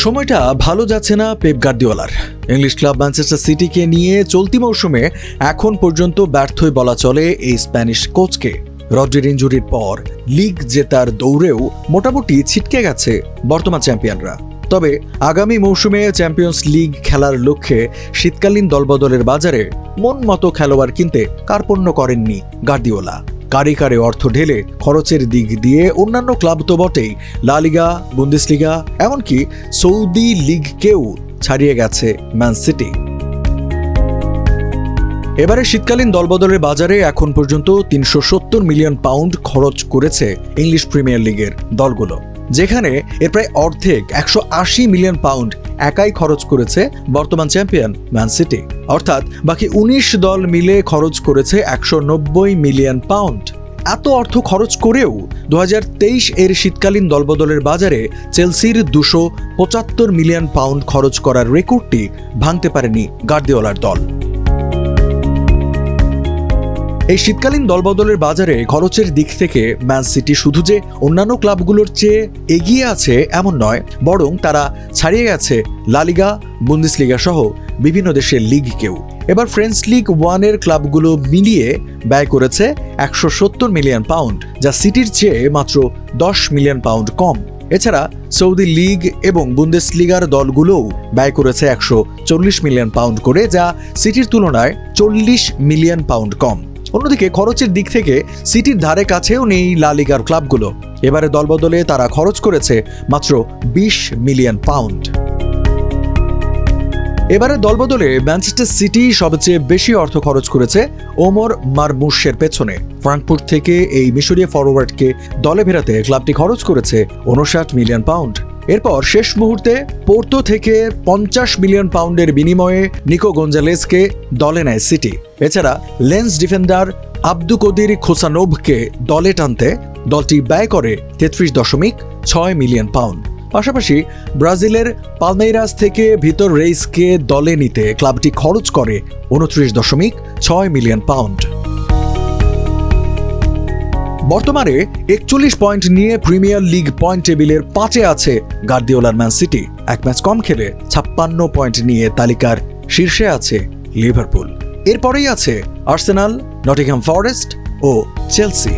সময়টা ভালো যাচ্ছে না পেপ গার্দিওলার। ইংলিশ ক্লাব ম্যানচেস্টার সিটিকে নিয়ে চলতি মৌসুমে এখন পর্যন্ত ব্যর্থই বলা চলে এই স্প্যানিশ কোচকে। রড্রির ইনজুরির পর লিগ জেতার দৌড়েও মোটামুটি ছিটকে গেছে বর্তমান চ্যাম্পিয়নরা। তবে আগামী মৌসুমে চ্যাম্পিয়ন্স লিগ খেলার লক্ষ্যে শীতকালীন দলবদলের বাজারে মন মতো খেলোয়াড় কিনতে কার্পণ্য করেননি গার্দিওলা। কারে কারে অর্থ ঢেলে খরচের দিক দিয়ে অন্যান্য ক্লাব তো বটেই, লা লিগা, বুন্দেসলিগা, এমনকি সৌদি লিগকেও ছাড়িয়ে গেছে ম্যান সিটি। এবারে শীতকালীন দলবদলের বাজারে এখন পর্যন্ত ৩৭০ মিলিয়ন পাউন্ড খরচ করেছে ইংলিশ প্রিমিয়ার লিগের দলগুলো, যেখানে এর প্রায় অর্ধেক ১৮০ মিলিয়ন পাউন্ড একাই খরচ করেছে বর্তমান চ্যাম্পিয়ন ম্যান সিটি। অর্থাৎ বাকি ১৯ দল মিলে খরচ করেছে ১৯০ মিলিয়ন পাউন্ড। এত অর্থ খরচ করেও ২০২৩ এর শীতকালীন দলবদলের বাজারে চেলসির ২৭৫ মিলিয়ন পাউন্ড খরচ করার রেকর্ডটি ভাঙতে পারেনি গার্দিওলার দল। এই শীতকালীন দলবদলের বাজারে খরচের দিক থেকে ম্যান সিটি শুধু যে অন্যান্য ক্লাবগুলোর চেয়ে এগিয়ে আছে এমন নয়, বরং তারা ছাড়িয়ে গেছে লা লিগা, বুন্দেসলিগা সহ বিভিন্ন দেশের লিগকেও। এবার ফ্রেঞ্চ লিগ 1-এর ক্লাবগুলো মিলিয়ে ব্যয় করেছে ১৭০ মিলিয়ন পাউন্ড, যা সিটির চেয়ে মাত্র ১০ মিলিয়ন পাউন্ড কম। এছাড়া সৌদি লিগ এবং বুন্দেসলিগার দলগুলোও ব্যয় করেছে ১৪০ মিলিয়ন পাউন্ড করে, যা সিটির তুলনায় ৪০ মিলিয়ন পাউন্ড কম। অন্যদিকে খরচের দিক থেকে সিটির ধারে কাছেও নেই লা লিগার ক্লাবগুলো। এবারে দলবদলে তারা খরচ করেছে মাত্র ২০ মিলিয়ন পাউন্ড। এবারে দলবদলে ম্যানচেস্টার সিটি সবচেয়ে বেশি অর্থ খরচ করেছে ওমর মারমুশের পেছনে। ফ্রাঙ্কফুর্ট থেকে এই মিশরীয় ফরওয়ার্ডকে দলে ফেরাতে ক্লাবটি খরচ করেছে ৫৯ মিলিয়ন পাউন্ড। এরপর শেষ মুহূর্তে পোর্তো থেকে ৫০ মিলিয়ন পাউন্ডের বিনিময়ে নিকো গঞ্জালেসকে দলে নেয় সিটি। এছাড়া লেন্স ডিফেন্ডার আব্দুকদির খোসানোভকে দলে টানতে দলটি ব্যয় করে ৩৩.৬ মিলিয়ন পাউন্ড। পাশাপাশি ব্রাজিলের পালমেইরাস থেকে ভিতর রেইসকে দলে নিতে ক্লাবটি খরচ করে ২৯.৬ মিলিয়ন পাউন্ড। বর্তমানে ৪১ পয়েন্ট নিয়ে প্রিমিয়ার লিগ পয়েন্ট টেবিলের ৫-এ আছে গার্দিওলার ম্যান সিটি। এক ম্যাচ কম খেলে ৫৬ পয়েন্ট নিয়ে তালিকার শীর্ষে আছে লিভারপুল। এরপরেই আছে আর্সেনাল, নটিংহ্যাম ফরেস্ট ও চেলসি।